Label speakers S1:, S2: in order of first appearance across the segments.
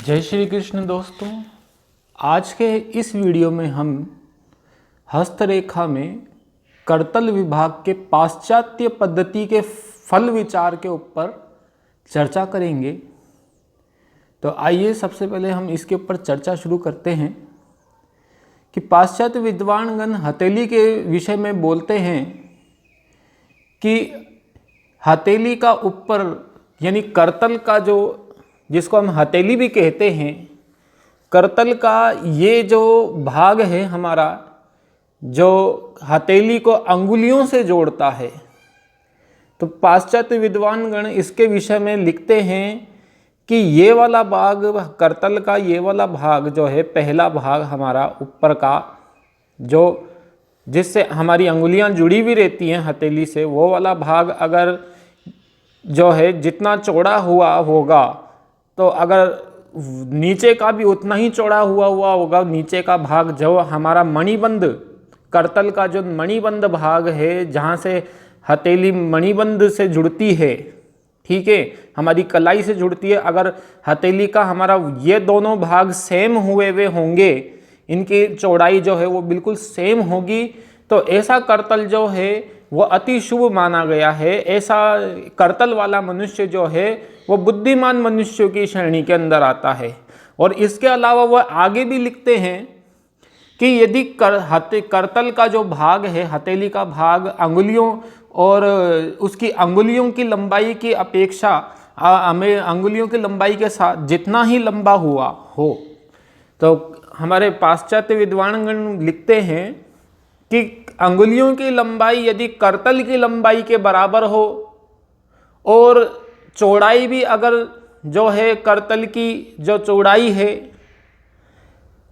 S1: जय श्री कृष्ण दोस्तों। आज के इस वीडियो में हम हस्तरेखा में करतल विभाग के पाश्चात्य पद्धति के फल विचार के ऊपर चर्चा करेंगे। तो आइए सबसे पहले हम इसके ऊपर चर्चा शुरू करते हैं कि पाश्चात्य विद्वानगण हथेली के विषय में बोलते हैं कि हथेली का ऊपर यानी करतल का जो जिसको हम हथेली भी कहते हैं, करतल का ये जो भाग है हमारा, जो हथेली को अंगुलियों से जोड़ता है, तो पाश्चात्य विद्वानगण इसके विषय में लिखते हैं कि ये वाला भाग करतल का, ये वाला भाग जो है पहला भाग हमारा ऊपर का, जो जिससे हमारी अंगुलियां जुड़ी हुई रहती हैं हथेली से, वो वाला भाग अगर जो है जितना चौड़ा हुआ होगा, तो अगर नीचे का भी उतना ही चौड़ा हुआ होगा, नीचे का भाग जो हमारा मणिबंध, करतल का जो मणिबंध भाग है, जहाँ से हथेली मणिबंध से जुड़ती है, ठीक है, हमारी कलाई से जुड़ती है, अगर हथेली का हमारा ये दोनों भाग सेम हुए हुए होंगे, इनकी चौड़ाई जो है वो बिल्कुल सेम होगी, तो ऐसा करतल जो है वो अति शुभ माना गया है। ऐसा करतल वाला मनुष्य जो है वो बुद्धिमान मनुष्यों की श्रेणी के अंदर आता है। और इसके अलावा वह आगे भी लिखते हैं कि यदि करतल का जो भाग है, हथेली का भाग, अंगुलियों और उसकी अंगुलियों की लंबाई की अपेक्षा हमें अंगुलियों की लंबाई के साथ जितना ही लंबा हुआ हो, तो हमारे पाश्चात्य विद्वानगण लिखते हैं कि अंगुलियों की लंबाई यदि करतल की लंबाई के बराबर हो और चौड़ाई भी अगर जो है करतल की जो चौड़ाई है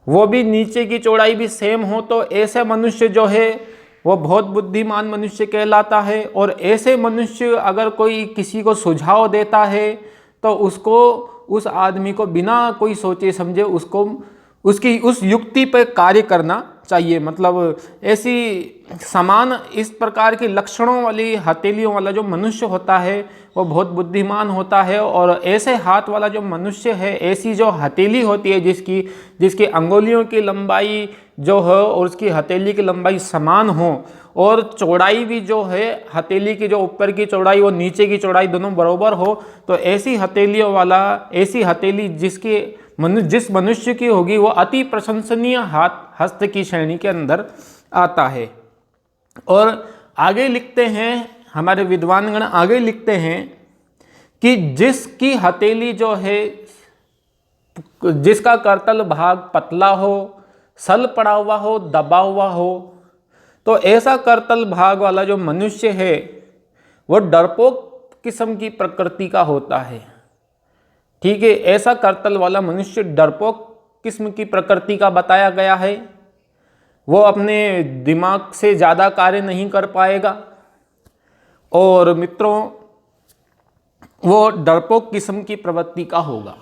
S1: वो भी नीचे की चौड़ाई भी सेम हो, तो ऐसे मनुष्य जो है वो बहुत बुद्धिमान मनुष्य कहलाता है। और ऐसे मनुष्य अगर कोई किसी को सुझाव देता है तो उसको, उस आदमी को बिना कोई सोचे समझे उसको उसकी उस युक्ति पर कार्य करना चाहिए। मतलब ऐसी समान इस प्रकार के लक्षणों वाली हथेलियों वाला जो मनुष्य होता है वो बहुत बुद्धिमान होता है। और ऐसे हाथ वाला जो मनुष्य है, ऐसी जो हथेली होती है जिसकी अंगुलियों की लंबाई जो है और उसकी हथेली की लंबाई समान हो, और चौड़ाई भी जो है हथेली की जो ऊपर की चौड़ाई और नीचे की चौड़ाई दोनों बराबर हो, तो ऐसी हथेलियों वाला, ऐसी हथेली जिस मनुष्य की होगी वो अति प्रशंसनीय हस्त की श्रेणी के अंदर आता है। और आगे लिखते हैं, हमारे विद्वानगण आगे लिखते हैं कि जिसकी हथेली जो है, जिसका करतल भाग पतला हो, सल पड़ा हुआ हो, दबा हुआ हो, तो ऐसा करतल भाग वाला जो मनुष्य है वो डरपोक किस्म की प्रकृति का होता है। ठीक है, ऐसा करतल वाला मनुष्य डरपोक किस्म की प्रकृति का बताया गया है। वो अपने दिमाग से ज़्यादा कार्य नहीं कर पाएगा और मित्रों वो डरपोक किस्म की प्रवृत्ति का होगा।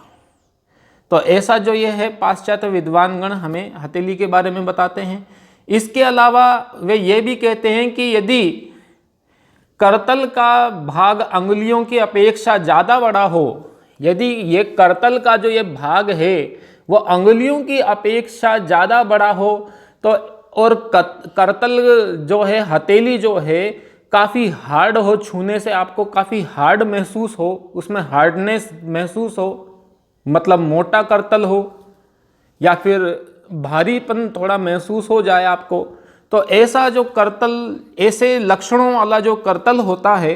S1: तो ऐसा जो ये है पाश्चात्य विद्वानगण हमें हथेली के बारे में बताते हैं। इसके अलावा वे ये भी कहते हैं कि यदि करतल का भाग अंगुलियों की अपेक्षा ज़्यादा बड़ा हो, यदि ये करतल का जो ये भाग है वो अंगुलियों की अपेक्षा ज़्यादा बड़ा हो, तो और करतल जो है, हथेली जो है काफ़ी हार्ड हो, छूने से आपको काफ़ी हार्ड महसूस हो, उसमें हार्डनेस महसूस हो, मतलब मोटा करतल हो, या फिर भारीपन थोड़ा महसूस हो जाए आपको, तो ऐसा जो करतल, ऐसे लक्षणों वाला जो करतल होता है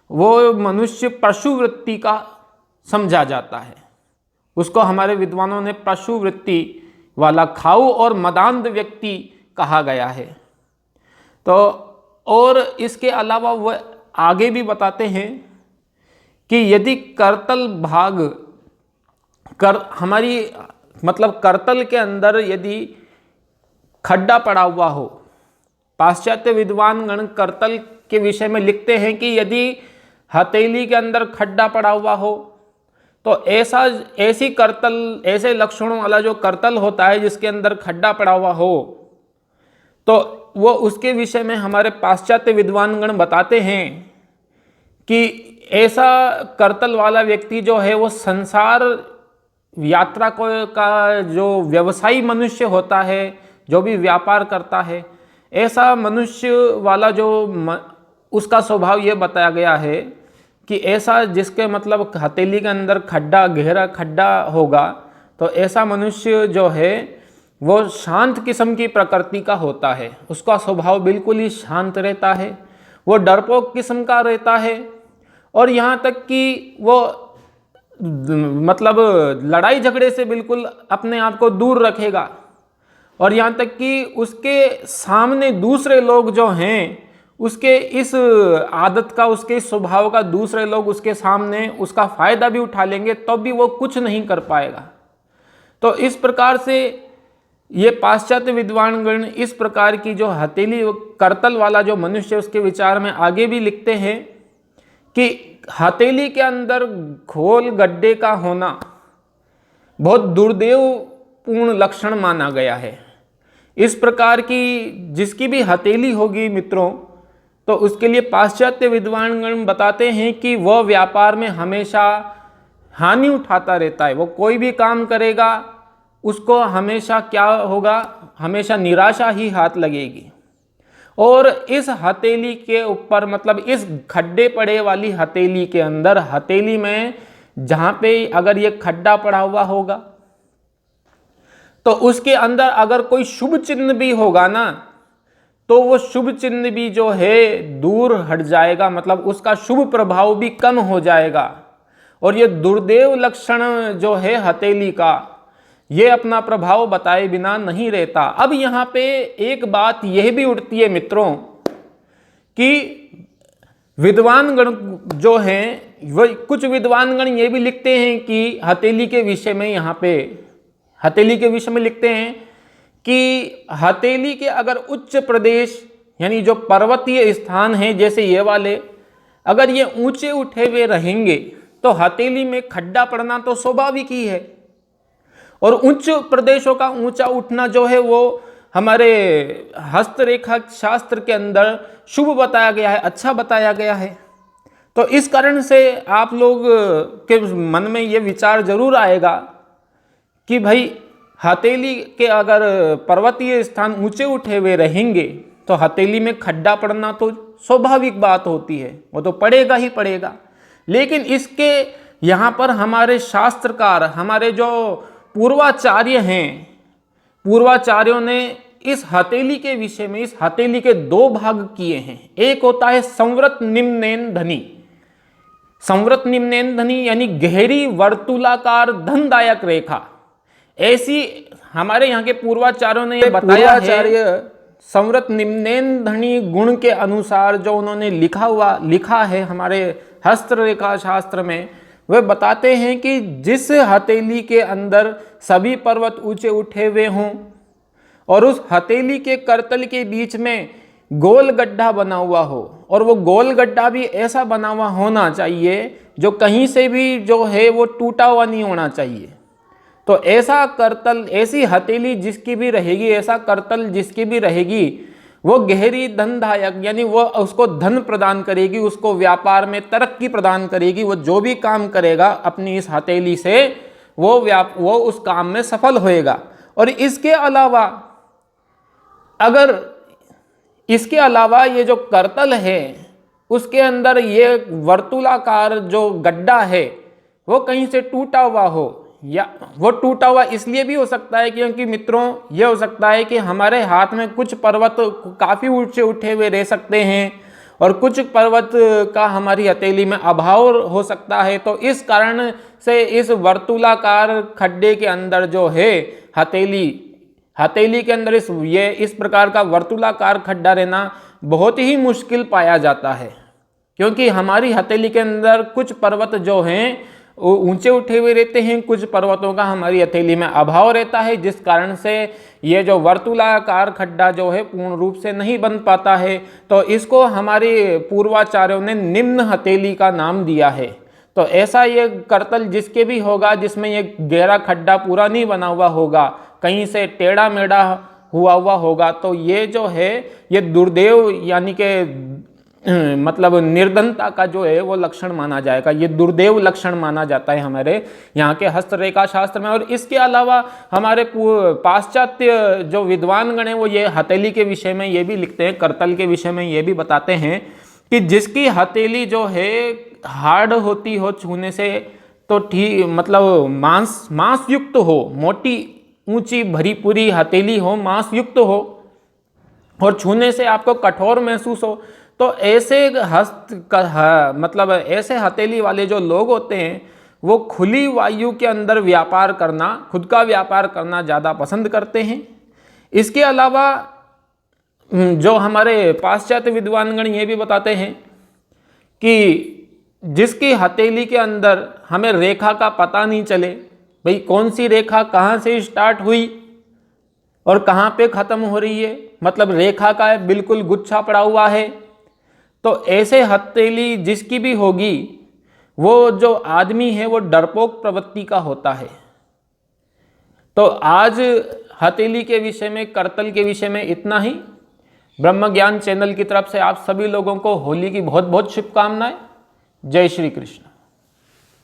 S1: वो मनुष्य पशुवृत्ति का समझा जाता है। उसको हमारे विद्वानों ने पशुवृत्ति वाला, खाऊ और मदान्ध व्यक्ति कहा गया है। तो और इसके अलावा वह आगे भी बताते हैं कि यदि करतल भाग हमारी मतलब करतल के अंदर यदि खड्डा पड़ा हुआ हो, पाश्चात्य विद्वानगण करतल के विषय में लिखते हैं कि यदि हथेली के अंदर खड्डा पड़ा हुआ हो, तो ऐसी करतल, ऐसे लक्षणों वाला जो करतल होता है जिसके अंदर खड्डा पड़ा हुआ हो, तो वो उसके विषय में हमारे पाश्चात्य विद्वानगण बताते हैं कि ऐसा करतल वाला व्यक्ति जो है वो संसार यात्रा को का जो व्यवसायी मनुष्य होता है, जो भी व्यापार करता है, ऐसा मनुष्य वाला जो उसका स्वभाव ये बताया गया है कि ऐसा जिसके मतलब हथेली के अंदर खड्डा, गहरा खड्डा होगा, तो ऐसा मनुष्य जो है वो शांत किस्म की प्रकृति का होता है। उसका स्वभाव बिल्कुल ही शांत रहता है, वो डरपोक किस्म का रहता है, और यहाँ तक कि वो मतलब लड़ाई झगड़े से बिल्कुल अपने आप को दूर रखेगा। और यहाँ तक कि उसके सामने दूसरे लोग जो हैं, उसके इस आदत का, उसके इस स्वभाव का दूसरे लोग उसके सामने उसका फ़ायदा भी उठा लेंगे तो भी वो कुछ नहीं कर पाएगा। तो इस प्रकार से ये पाश्चात्य विद्वानगण इस प्रकार की जो हथेली करतल वाला जो मनुष्य, उसके विचार में आगे भी लिखते हैं कि हथेली के अंदर खोल गड्ढे का होना बहुत दुर्दैवपूर्ण लक्षण माना गया है। इस प्रकार की जिसकी भी हथेली होगी मित्रों, तो उसके लिए पाश्चात्य विद्वानगण बताते हैं कि वह व्यापार में हमेशा हानि उठाता रहता है। वो कोई भी काम करेगा उसको हमेशा क्या होगा, हमेशा निराशा ही हाथ लगेगी। और इस हथेली के ऊपर मतलब इस खड्डे पड़े वाली हथेली के अंदर, हथेली में जहाँ पे अगर ये खड्डा पड़ा हुआ होगा तो उसके अंदर अगर कोई शुभ चिन्ह भी होगा ना, तो वो शुभ चिन्ह भी जो है दूर हट जाएगा, मतलब उसका शुभ प्रभाव भी कम हो जाएगा। और ये दुर्दैव लक्षण जो है हथेली का, ये अपना प्रभाव बताए बिना नहीं रहता। अब यहाँ पे एक बात यह भी उठती है मित्रों कि विद्वानगण जो हैं, वह कुछ विद्वानगण ये भी लिखते हैं कि हथेली के विषय में, यहाँ पे हथेली के विषय में लिखते हैं कि हथेली के अगर उच्च प्रदेश यानी जो पर्वतीय स्थान हैं जैसे ये वाले, अगर ये ऊंचे उठे हुए रहेंगे तो हथेली में खड्डा पड़ना तो स्वाभाविक ही है। और उच्च प्रदेशों का ऊंचा उठना जो है वो हमारे हस्तरेखा शास्त्र के अंदर शुभ बताया गया है, अच्छा बताया गया है। तो इस कारण से आप लोग के मन में ये विचार जरूर आएगा कि भाई हथेली के अगर पर्वतीय स्थान ऊंचे उठे हुए रहेंगे तो हथेली में खड्डा पड़ना तो स्वाभाविक बात होती है, वो तो पड़ेगा ही पड़ेगा। लेकिन इसके यहाँ पर हमारे शास्त्रकार, हमारे जो पूर्वाचार्य हैं, पूर्वाचार्यों ने इस हथेली के विषय में, इस हथेली के दो भाग किए हैं। एक होता है संवृत निम्नैन धनी। संवृत निम्नैन धनी यानी गहरी वर्तुलाकार धनदायक रेखा। ऐसी हमारे यहाँ के पूर्वाचार्यों ने ये बताया है, संवृत निम्नैन धनी गुण के अनुसार जो उन्होंने लिखा है हमारे हस्तरेखा शास्त्र में, वे बताते हैं कि जिस हथेली के अंदर सभी पर्वत ऊंचे उठे हुए हों और उस हथेली के करतल के बीच में गोल गड्ढा बना हुआ हो, और वो गोल गड्ढा भी ऐसा बना हुआ होना चाहिए जो कहीं से भी जो है वो टूटा हुआ नहीं होना चाहिए। तो ऐसा करतल, ऐसी हथेली जिसकी भी रहेगी, ऐसा करतल जिसकी भी रहेगी, वो गहरी धनदायक यानी वो उसको धन प्रदान करेगी, उसको व्यापार में तरक्की प्रदान करेगी। वो जो भी काम करेगा अपनी इस हथेली से वो उस काम में सफल होएगा। और इसके अलावा ये जो करतल है उसके अंदर ये वर्तुलाकार जो गड्ढा है वो कहीं से टूटा हुआ हो, या वो टूटा हुआ इसलिए भी हो सकता है क्योंकि मित्रों ये हो सकता है कि हमारे हाथ में कुछ पर्वत काफ़ी ऊंचे उठे हुए रह सकते हैं और कुछ पर्वत का हमारी हथेली में अभाव हो सकता है। तो इस कारण से इस वर्तुलाकार खड्डे के अंदर जो है हथेली के अंदर इस प्रकार का वर्तुलाकार खड्डा रहना बहुत ही मुश्किल पाया जाता है, क्योंकि हमारी हथेली के अंदर कुछ पर्वत जो हैं वो ऊंचे उठे हुए रहते हैं, कुछ पर्वतों का हमारी हथेली में अभाव रहता है, जिस कारण से ये जो वर्तुलाकार खड्डा जो है पूर्ण रूप से नहीं बन पाता है। तो इसको हमारे पूर्वाचार्यों ने निम्न हथेली का नाम दिया है। तो ऐसा ये करतल जिसके भी होगा जिसमें ये गहरा खड्डा पूरा नहीं बना हुआ होगा, कहीं से टेढ़ा मेढ़ा हुआ होगा, तो ये जो है ये दुर्दैव यानी कि मतलब निर्धनता का जो है वो लक्षण माना जाएगा। ये दुर्देव लक्षण माना जाता है हमारे यहाँ के हस्तरेखा शास्त्र में। और इसके अलावा हमारे पाश्चात्य जो विद्वान गण हैं वो ये हथेली के विषय में ये भी लिखते हैं, करतल के विषय में ये भी बताते हैं कि जिसकी हथेली जो है हार्ड होती हो छूने से, तो ठीक मतलब मांस युक्त हो, मोटी ऊंची भरी पूरी हथेली हो, मांस युक्त हो और छूने से आपको कठोर महसूस हो, तो ऐसे मतलब ऐसे हथेली वाले जो लोग होते हैं वो खुली वायु के अंदर व्यापार करना, खुद का व्यापार करना ज़्यादा पसंद करते हैं। इसके अलावा जो हमारे पाश्चात्य विद्वानगण ये भी बताते हैं कि जिसकी हथेली के अंदर हमें रेखा का पता नहीं चले, भाई कौन सी रेखा कहाँ से स्टार्ट हुई और कहाँ पे ख़त्म हो रही है, मतलब रेखा का बिल्कुल गुच्छा पड़ा हुआ है, तो ऐसे हथेली जिसकी भी होगी वो जो आदमी है वो डरपोक प्रवृत्ति का होता है। तो आज हथेली के विषय में, करतल के विषय में इतना ही। ब्रह्म ज्ञान चैनल की तरफ से आप सभी लोगों को होली की बहुत बहुत शुभकामनाएं। जय श्री कृष्ण।